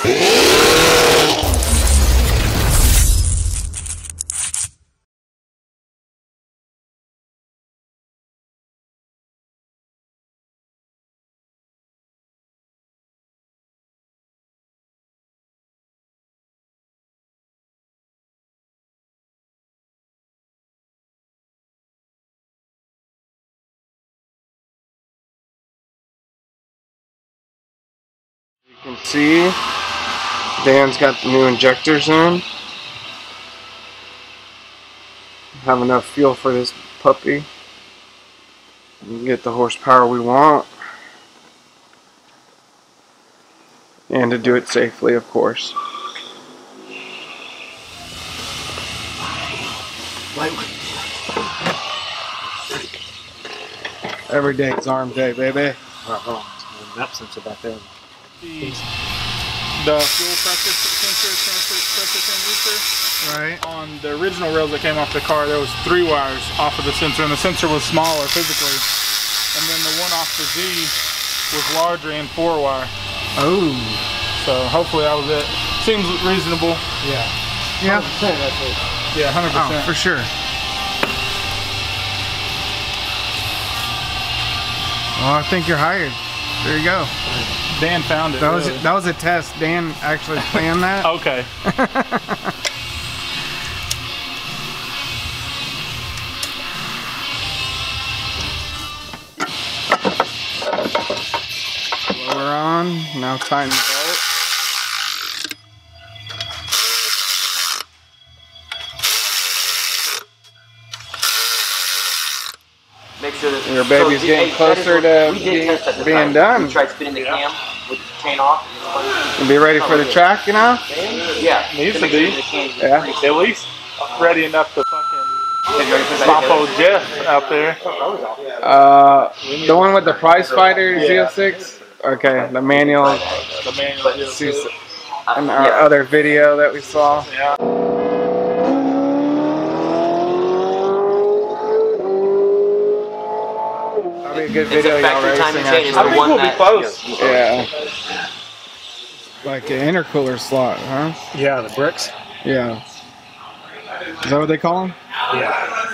You can see Dan's got the new injectors in. Have enough fuel for this puppy. We can get the horsepower we want. And to do it safely, of course. Every day is arm day, baby. Hold on. Map sensor back there. The fuel pressure sensor, Right. on the original rails that came off the car, there was 3 wires off of the sensor, and the sensor was smaller physically. And then the one off the Z was larger and 4 wire. Oh. So hopefully that was it. Seems reasonable. Yeah. Yeah. 100% that's it. Yeah, 100%. Oh, for sure. Well, I think you're hired. There you go. Dan found it. That really. was that was a test. Dan actually planned that. Okay. Lower on. Now tighten the bolt. Make sure that Your baby's getting closer to being done. We tried spinning the cam with the chain off. And be ready for the track, you know? Yeah. Needs to be. Yeah. At least ready enough to fucking stop old Jeff out there. The one with the prize fighter Z06? Okay, the manual. The manual. And our other video that we saw. Yeah. That'll be a good video, y'all racing. I think we'll be close. Yeah. Like an intercooler slot, huh? Yeah, the bricks. Yeah. Is that what they call them? Yeah.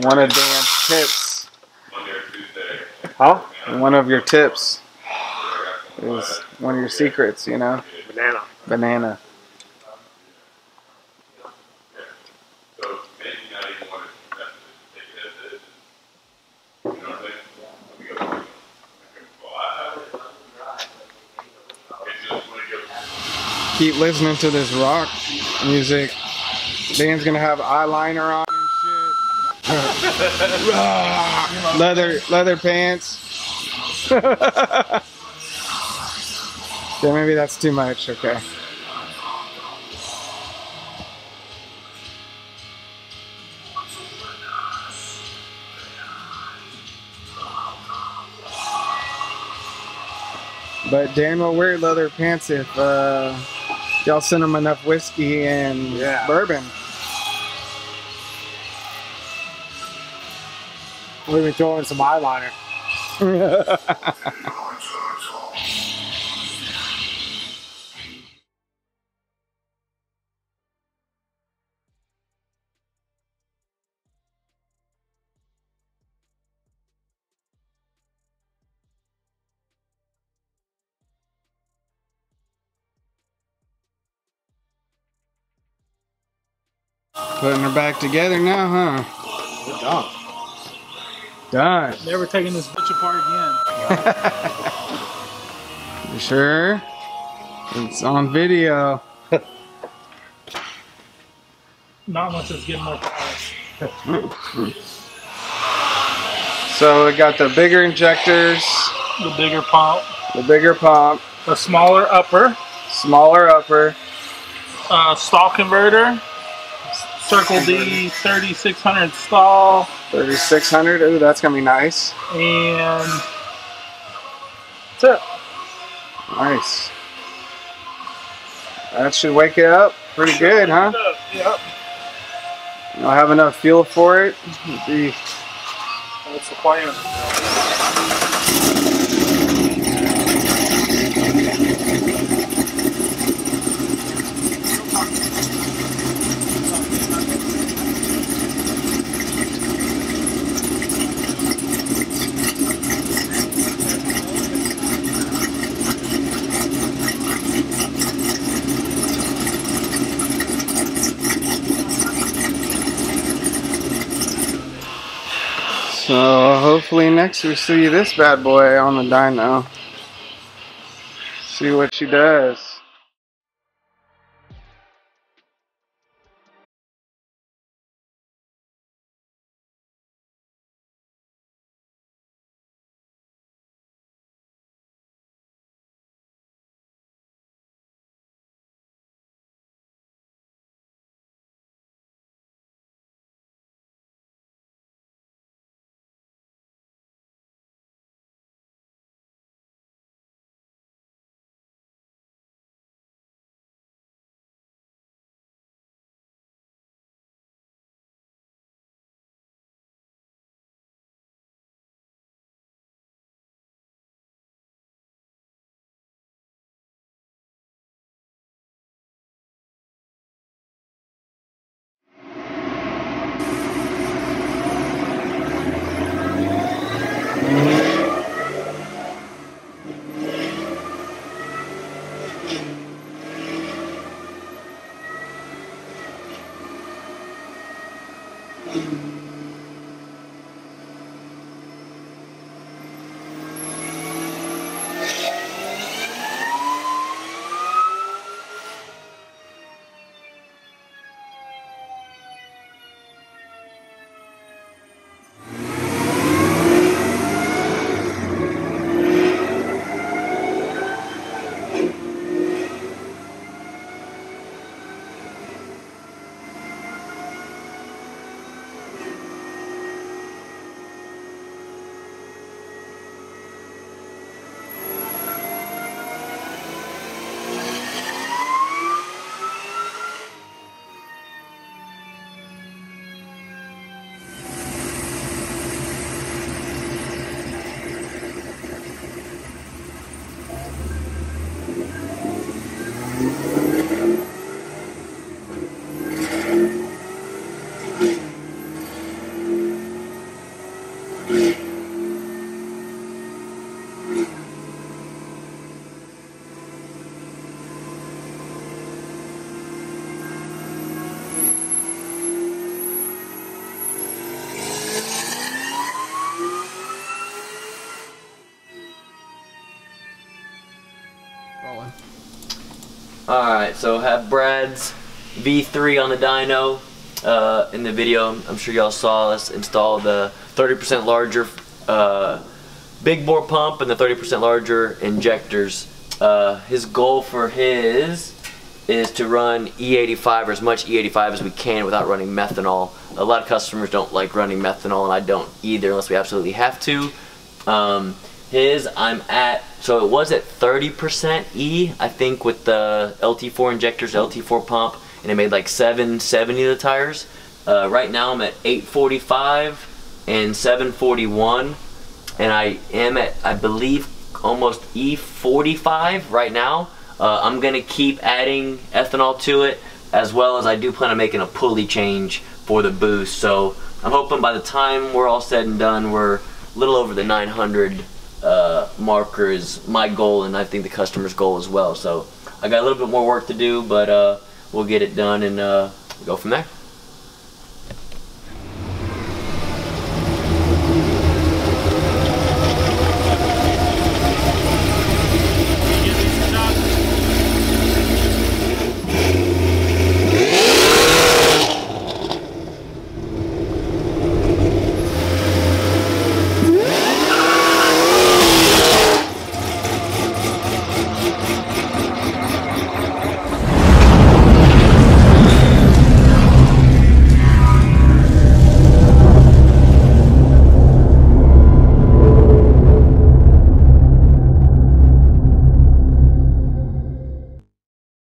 One of Dan's tips. Huh? One of your tips is one of your secrets, you know? Banana. Banana. Keep listening to this rock music. Dan's gonna have eyeliner on and shit. leather pants. Yeah, maybe that's too much. Okay. But Dan will wear leather pants if y'all send him enough whiskey and bourbon. We've been throwing some eyeliner. Putting her back together now, huh? Good job. Done. Never taking this bitch apart again. You sure? It's on video. Not much is getting more polished. So we got the bigger injectors, The bigger pump. the bigger pump, A smaller upper. smaller upper, Stall converter. Circle D 3600 stall. 3600. Ooh, that's gonna be nice. And that's it. Nice. That should wake it up pretty good, huh? Yep. You'll have enough fuel for it. That's the plan. So hopefully next we see this bad boy on the dyno. See what she does. Alright, so have Brad's V3 on the dyno. In the video, I'm sure y'all saw us install the 30% larger big bore pump and the 30% larger injectors. His goal for his is to run E85 or as much E85 as we can without running methanol. A lot of customers don't like running methanol, and I don't either unless we absolutely have to. I'm at, so it was at 30% E, I think, with the LT4 injectors, LT4 pump, and it made like 770 of the tires. Right now I'm at 845 and 741, and I am at, I believe, almost E45 right now. I'm gonna keep adding ethanol to it, as well as I do plan on making a pulley change for the boost. So I'm hoping by the time we're all said and done, we're a little over the 900 marker is my goal, and I think the customer's goal as well. So I got a little bit more work to do, but we'll get it done and go from there.